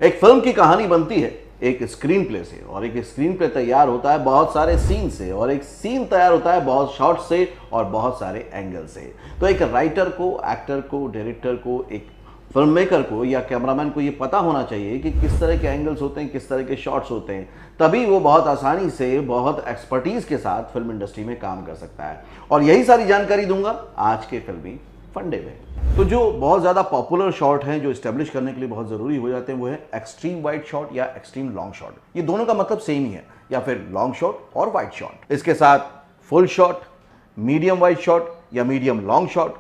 एक फिल्म की कहानी बनती है एक स्क्रीन प्ले से, और एक स्क्रीन प्ले तैयार होता है बहुत सारे सीन से, और एक सीन तैयार होता है बहुत शॉट से और बहुत सारे एंगल से। तो एक राइटर को, एक्टर को, डायरेक्टर को, एक फिल्म मेकर को या कैमरामैन को ये पता होना चाहिए कि किस तरह के एंगल्स होते हैं, किस तरह के शॉट्स होते हैं, तभी वो बहुत आसानी से, बहुत एक्सपर्टीज के साथ फिल्म इंडस्ट्री में काम कर सकता है। और यही सारी जानकारी दूंगा आज के फिल्मी फंडे में। तो जो बहुत ज़्यादा पॉपुलर शॉट हैं, जो इस्टेब्लिश करने के लिए बहुत ज़रूरी हो जाते हैं, वो है एक्सट्रीम वाइड शॉट या एक्सट्रीम लॉन्ग शॉट। ये दोनों का मतलब सेम ही है, या फिर लॉन्ग शॉट और वाइड शॉट। इसके साथ full shot, medium wide shot या medium long shot,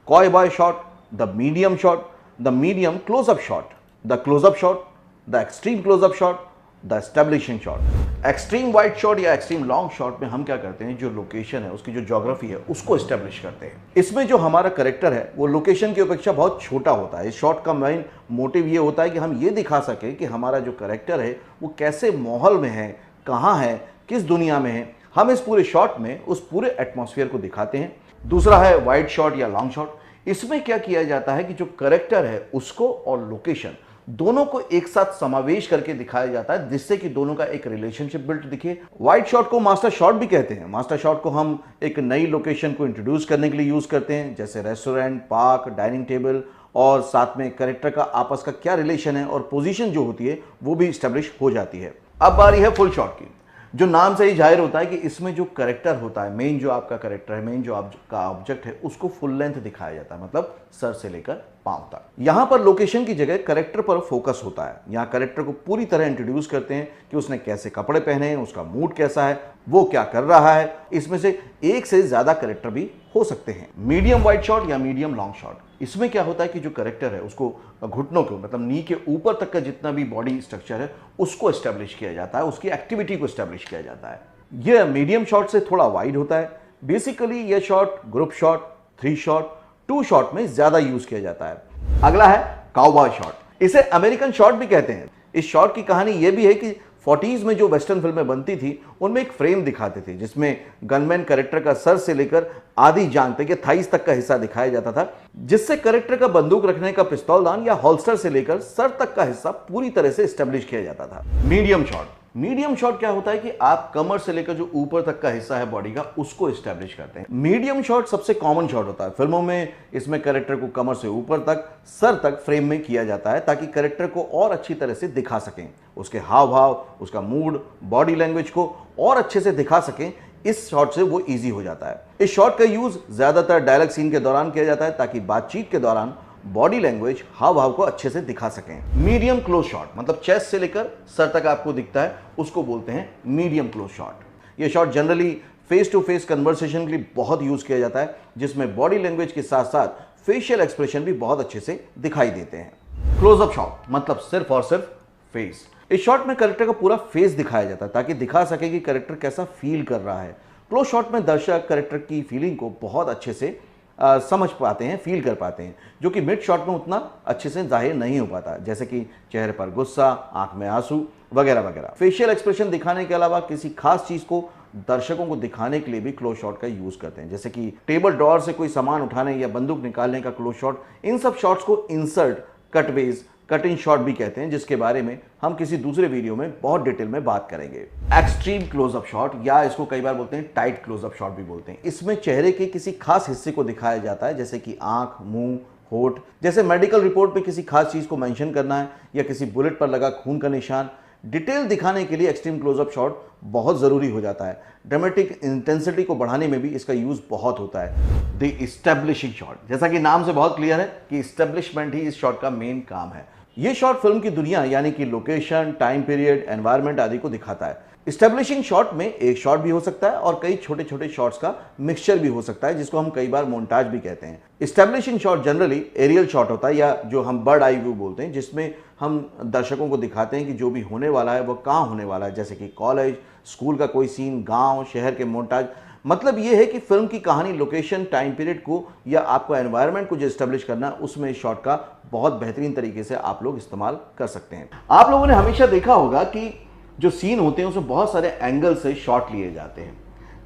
cowboy shot, the medium shot, the medium close-up shot, the close-up shot, the extreme close-up shot, the establishing shot. Extreme wide shot या extreme long shot में हम क्या करते हैं, जो location है, उसकी जो ज्योग्राफी है, उसको एस्टेब्लिश करते हैं। इसमें जो हमारा कैरेक्टर है वो लोकेशन की अपेक्षा बहुत छोटा होता है। इस शॉट का मेन मोटिव ये होता है कि हम ये दिखा सके कि हमारा जो कैरेक्टर है वो कैसे माहौल में है, कहाँ है, किस दुनिया में है। हम इस पूरे शॉट में उस पूरे एटमॉस्फेयर को दिखाते हैं। दूसरा है वाइड शॉट या लॉन्ग शॉट। इसमें क्या किया जाता है कि जो कैरेक्टर है उसको और लोकेशन दोनों को एक साथ समावेश करके दिखाया जाता है, जिससे कि दोनों का एक रिलेशनशिप बिल्ट दिखे। वाइड शॉट को मास्टर शॉट भी कहते हैं। मास्टर शॉट को हम एक नई लोकेशन को इंट्रोड्यूस करने के लिए यूज करते हैं, जैसे रेस्टोरेंट, पार्क, डाइनिंग टेबल, और साथ में कैरेक्टर का आपस का क्या रिलेशन है और पोजीशन जो होती है वो भी स्टैब्लिश हो जाती है। अब बारी है फुल शॉट की। जो नाम से ही जाहिर होता है कि इसमें जो कैरेक्टर होता है, मेन जो आपका कैरेक्टर है, मेन जो आपका ऑब्जेक्ट है, उसको फुल लेंथ दिखाया जाता है, मतलब सर से लेकर पांव तक। यहां पर लोकेशन की जगह कैरेक्टर पर फोकस होता है। यहां कैरेक्टर को पूरी तरह इंट्रोड्यूस करते हैं कि उसने कैसे कपड़े पहने हैं, उसका मूड कैसा है, वो क्या कर रहा है। इसमें से एक से ज्यादा कैरेक्टर भी हो सकते हैं। मीडियम वाइड शॉट या मीडियम लॉन्ग शॉट, इसमें क्या होता है कि जो कैरेक्टर है उसको घुटनों को, मतलब नी के ऊपर तक का जितना भी बॉडी स्ट्रक्चर है उसको एस्टेब्लिश किया जाता है, उसकी एक्टिविटी को एस्टेब्लिश किया जाता है। यह मीडियम शॉट से थोड़ा वाइड होता है। बेसिकली यह shot group shot, 3 shot, 2 shot में ज्यादा यूज किया जाता है। अगला है काउबॉय शॉट। इसे अमेरिकन शॉट भी कहते हैं। इस शॉट की कहानी यह भी है कि 40s में जो वेस्टर्न फिल्में बनती थी उनमें एक फ्रेम दिखाते थे जिसमें गनमैन कैरेक्टर का सर से लेकर आधी जांघ तक या थाइस तक का हिस्सा दिखाया जाता था, जिससे कैरेक्टर का बंदूक रखने का पिस्तौलदान या हॉल्स्टर से लेकर सर तक का हिस्सा पूरी तरह से एस्टेब्लिश किया जाता था। मीडियम शॉट, मीडियम शॉट क्या होता है कि आप कमर से लेकर जो ऊपर तक का हिस्सा है बॉडी का, उसको एस्टेब्लिश करते हैं। मीडियम शॉट सबसे कॉमन शॉट होता है फिल्मों में। इसमें कैरेक्टर को कमर से ऊपर तक, सर तक फ्रेम में किया जाता है ताकि कैरेक्टर को और अच्छी तरह से दिखा सकें, उसके हाव भाव, उसका मूड, बॉडी लैंग्वेज को और अच्छे से दिखा सकें। इस शॉट से वो इजी हो जाता है। इस शॉट का यूज ज्यादातर डायलॉग सीन के दौरान किया जाता है ताकि बातचीत के दौरान बॉडी लैंग्वेज, हाव भाव को अच्छे से दिखा सकें। मीडियम क्लोज शॉट, मतलब चेस्ट से लेकर सर तक आपको दिखता है, उसको बोलते हैं मीडियम क्लोज शॉट। यह shot generally face to face conversation के लिए बहुत यूज किया जाता है, जिसमें बॉडी लैंग्वेज के साथ साथ फेशियल एक्सप्रेशन भी बहुत अच्छे से दिखाई देते हैं। क्लोजअप शॉट, मतलब सिर्फ और सिर्फ फेस। इस शॉट में कैरेक्टर का पूरा फेस दिखाया जाता है ताकि दिखा सके कि कैरेक्टर कैसा फील कर रहा है। क्लोज शॉट में दर्शक कैरेक्टर की फीलिंग को बहुत अच्छे से समझ पाते हैं, फील कर पाते हैं, जो कि मिड शॉट में उतना अच्छे से जाहिर नहीं हो पाता, जैसे कि चेहरे पर गुस्सा, आंख में आंसू वगैरह वगैरह। फेशियल एक्सप्रेशन दिखाने के अलावा किसी खास चीज को दर्शकों को दिखाने के लिए भी क्लोज शॉट का यूज करते हैं, जैसे कि टेबल ड्रॉअर से कोई सामान उठाने या बंदूक निकालने का क्लोज शॉट। इन सब शॉट्स को इंसर्ट, कटवेज, कट इन शॉट भी कहते हैं, जिसके बारे में हम किसी दूसरे वीडियो में बहुत डिटेल में बात करेंगे। एक्सट्रीम क्लोजअप शॉट, या इसको कई बार बोलते हैं टाइट क्लोजअप शॉट भी बोलते हैं। इसमें चेहरे के किसी खास हिस्से को दिखाया जाता है, जैसे कि आंख, मुंह, होठ। जैसे मेडिकल रिपोर्ट में किसी खास चीज को मेंशन करना है या किसी बुलेट पर लगा खून का निशान। डिटेल दिखाने के लिए एक्सट्रीम क्लोजअप शॉट बहुत जरूरी हो जाता है। ड्रामेटिक इंटेंसिटी को बढ़ाने में भी इसका यूज बहुत होता है। द इस्टेब्लिशिंग शॉट, जैसा कि नाम से बहुत क्लियर है कि इस्टेब्लिशमेंट ही इस शॉट का मेन काम है। यह शॉट फिल्म की दुनिया यानी कि लोकेशन, टाइम पीरियड, एनवायरनमेंट आदि को दिखाता है। इस्टेब्लिशिंग शॉट में एक शॉट भी हो सकता है और कई छोटे छोटे शॉट्स का मिक्सचर भी हो सकता है, जिसको हम कई बार मोन्टाज भी कहते हैं। Establishing shot generally aerial shot होता है, या जो हम बर्ड आई व्यू बोलते हैं, जिसमें हम दर्शकों को दिखाते हैं कि जो भी होने वाला है वो कहाँ होने वाला है, जैसे कि कॉलेज, स्कूल का कोई सीन, गांव, शहर के मोन्टाज। मतलब ये है कि फिल्म की कहानी, लोकेशन, टाइम पीरियड को या आपको एनवायरनमेंट को जो एस्टेब्लिश करना है, उसमें इस शॉट का बहुत बेहतरीन तरीके से आप लोग इस्तेमाल कर सकते हैं। आप लोगों ने हमेशा देखा होगा कि जो सीन होते हैं उसमें बहुत सारे एंगल से शॉट लिए जाते हैं।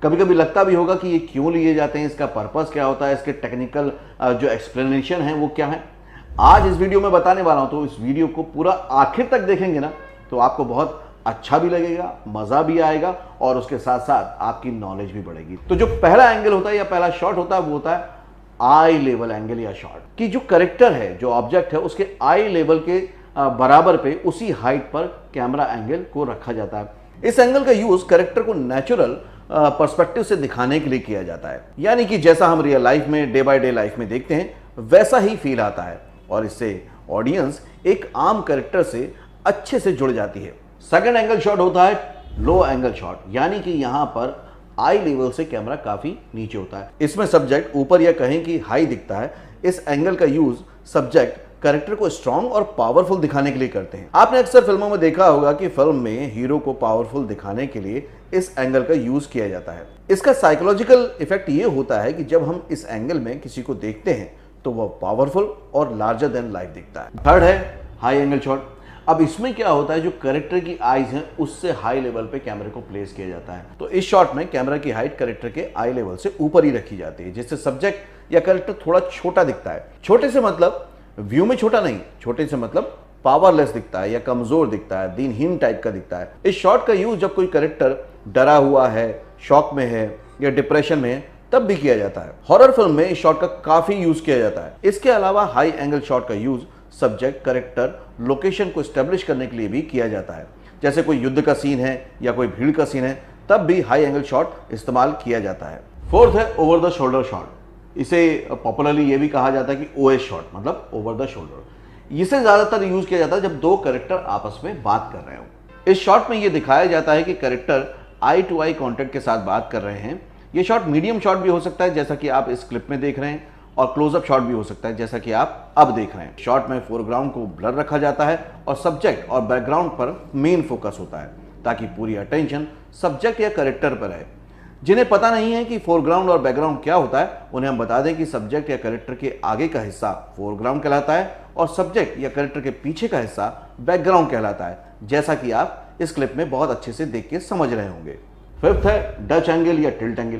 कभी कभी लगता भी होगा कि ये क्यों लिए जाते हैं, इसका पर्पस क्या होता है, इसके टेक्निकल जो एक्सप्लेनेशन है वो क्या है। आज इस वीडियो में बताने वाला हूं, तो इस वीडियो को पूरा आखिर तक देखेंगे ना तो आपको बहुत अच्छा भी लगेगा, मजा भी आएगा और उसके साथ साथ आपकी नॉलेज भी बढ़ेगी। तो जो पहला एंगल होता है या पहला शॉट होता है वो होता है आई लेवल एंगल या शॉट, कि जो करेक्टर है, जो ऑब्जेक्ट है, उसके आई लेवल के बराबर पे उसी हाइट पर कैमरा एंगल को रखा जाता है। इस एंगल का यूज करेक्टर को नेचुरल पर्सपेक्टिव से दिखाने के लिए किया जाता है, यानी कि जैसा हम रियल लाइफ में, डे बाय डे लाइफ में देखते हैं वैसा ही फील आता है और इससे ऑडियंस एक आम करेक्टर से अच्छे से जुड़ जाती है। सेकंड एंगल शॉट होता है लो एंगल शॉट, यानी कि यहां पर आई लेवल से कैमरा काफी नीचे होता है। इसमें सब्जेक्ट ऊपर या कहें कि हाई दिखता है। इस एंगल का यूज सब्जेक्ट कैरेक्टर को स्ट्रॉन्ग और पावरफुल दिखाने के लिए करते हैं। आपने अक्सर फिल्मों में देखा होगा कि फिल्म में हीरो को पावरफुल दिखाने के लिए इस एंगल का यूज किया जाता है। इसका साइकोलॉजिकल इफेक्ट ये होता है कि जब हम इस एंगल में किसी को देखते हैं तो वह पावरफुल और लार्जर देन लाइफ दिखता है। थर्ड है हाई एंगल शॉट। अब इसमें क्या होता है, जो कैरेक्टर की आईज हैं उससे हाई लेवल पे कैमरे को प्लेस किया जाता है। तो इस शॉट में कैमरा की हाइट कैरेक्टर के आई लेवल से ऊपर ही रखी जाती है, जिससे सब्जेक्ट या कैरेक्टर थोड़ा छोटा दिखता है। छोटे से मतलब व्यू में छोटा नहीं, छोटे से मतलब पावरलेस दिखता है या कमजोर दिखता है, दीनहीन टाइप का दिखता है। इस शॉट का यूज जब कोई कैरेक्टर डरा हुआ है, शॉक में है या डिप्रेशन में है तब भी किया जाता है। हॉरर फिल्म में इस शॉट का काफी यूज किया जाता है। इसके अलावा हाई एंगल शॉट का यूज सब्जेक्ट, कैरेक्टर, लोकेशन को एस्टेब्लिश करने के लिए भी किया जाता है। जैसे कोई युद्ध का सीन है या कोई भीड़ का सीन है तब भी हाई एंगल शॉट इस्तेमाल किया जाता है। फोर्थ है ओवर द शोल्डर शॉट। इसे पॉपुलरली ये भी कहा जाता है कि ओएस शॉट, मतलब ओवर द शोल्डर। इसे ज्यादातर यूज किया जाता है जब दो कैरेक्टर आपस में बात कर रहे हो। इस शॉट में यह दिखाया जाता है कि character eye to eye contact के साथ बात कर रहे हैं। यह शॉट मीडियम शॉट भी हो सकता है जैसा कि आप इस क्लिप में देख रहे हैं, और क्लोजअप शॉट भी हो सकता है जैसा कि आप अब देख रहे हैं। शॉट में फोरग्राउंड को ब्लर रखा जाता है और सब्जेक्ट और बैकग्राउंड पर मेन फोकस होता है ताकि पूरी अटेंशन सब्जेक्ट या कैरेक्टर पर रहे। जिन्हें पता नहीं है कि फोरग्राउंड और बैकग्राउंड क्या होता है, उन्हें हम बता दें कि सब्जेक्ट या कैरेक्टर के आगे का हिस्सा फोरग्राउंड कहलाता है और सब्जेक्ट या कैरेक्टर के पीछे का हिस्सा बैकग्राउंड कहलाता है, जैसा कि आप इस क्लिप में बहुत अच्छे से देख के समझ रहे होंगे। फिफ्थ है डच एंगल या टिल्ट एंगल।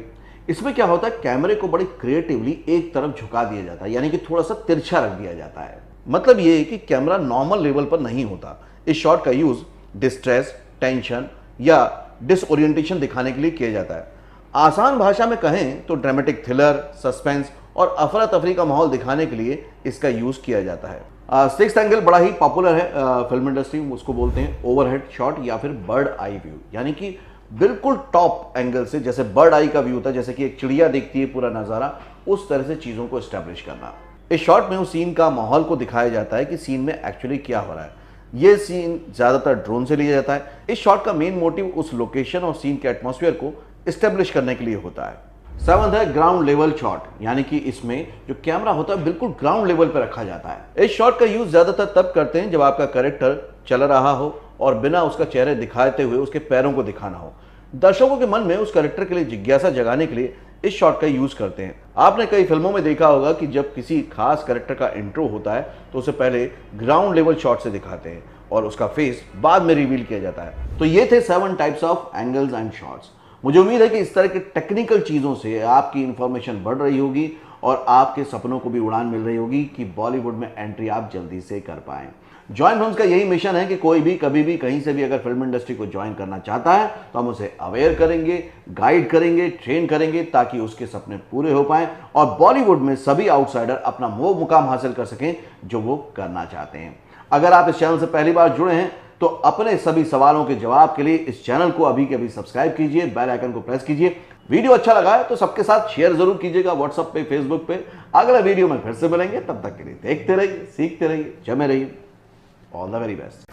इसमें क्या होता है, कैमरे को बड़ी क्रिएटिवली एक तरफ झुका दिया जाता है, यानी कि थोड़ा सा तिरछा रख दिया जाता है। मतलब ये है कि कैमरा नॉर्मल लेवल पर नहीं होता। इस शॉट का यूज डिस्ट्रेस, टेंशन या डिसओरिएंटेशन दिखाने के लिए किया जाता है। आसान भाषा में कहें तो ड्रामेटिक थ्रिलर, सस्पेंस और अफरा तफरी का माहौल दिखाने के लिए इसका यूज किया जाता है। सिक्स्थ एंगल बड़ा ही पॉपुलर है फिल्म इंडस्ट्री में, उसको बोलते हैं ओवरहेड शॉट या फिर बर्ड आई व्यू, यानी कि बिल्कुल टॉप एंगल से, जैसे बर्ड आई का व्यू होता है, जैसे कि एक चिड़िया देखती है पूरा नजारा, उस तरह से चीजों को एस्टेब्लिश करना। इस शॉट में उस सीन का माहौल को दिखाया जाता है कि सीन में एक्चुअली क्या हो रहा है। यह सीन ज्यादातर ड्रोन से लिया जाता है। इस शॉट का मेन मोटिव उस लोकेशन और सीन के एटमॉस्फेयर को एस्टेब्लिश करने के लिए होता है। सेवंथ है ग्राउंड लेवल शॉट, यानी कि इसमें जो कैमरा होता है बिल्कुल ग्राउंड लेवल पर रखा जाता है। इस शॉट का यूज ज्यादातर तब करते हैं जब आपका कैरेक्टर चल रहा हो और बिना उसका चेहरे दिखाते हुए उसके पैरों को दिखाना हो। दर्शकों के मन में उस कैरेक्टर के लिए जिज्ञासा जगाने के लिए इस शॉट का यूज करते हैं। आपने कई फिल्मों में देखा होगा कि जब किसी खास कैरेक्टर का इंट्रो होता है तो उसे पहले ग्राउंड लेवल शॉट से दिखाते हैं और उसका फेस बाद में रिवील किया जाता है। तो ये थे 7 types of angles and shots. मुझे उम्मीद है कि इस तरह के टेक्निकल चीजों से आपकी इंफॉर्मेशन बढ़ रही होगी और आपके सपनों को भी उड़ान मिल रही होगी कि बॉलीवुड में एंट्री आप जल्दी से कर पाएं। जॉइन फिल्म्स का यही मिशन है कि कोई भी कभी भी कहीं से भी अगर फिल्म इंडस्ट्री को ज्वाइन करना चाहता है तो हम उसे अवेयर करेंगे, गाइड करेंगे, ट्रेन करेंगे ताकि उसके सपने पूरे हो पाएं और बॉलीवुड में सभी आउटसाइडर अपना वो मुकाम हासिल कर सकें जो वो करना चाहते हैं। अगर आप इस चैनल से पहली बार जुड़े हैं तो अपने सभी सवालों के जवाब के लिए इस चैनल को अभी के अभी सब्सक्राइब कीजिए, बेल आइकन को प्रेस कीजिए। वीडियो अच्छा लगा है तो सबके साथ शेयर जरूर कीजिएगा, व्हाट्सएप पे, फेसबुक पे। अगले वीडियो में फिर से मिलेंगे, तब तक के लिए देखते रहिए, सीखते रहिए, जमे रहिए। All the very best.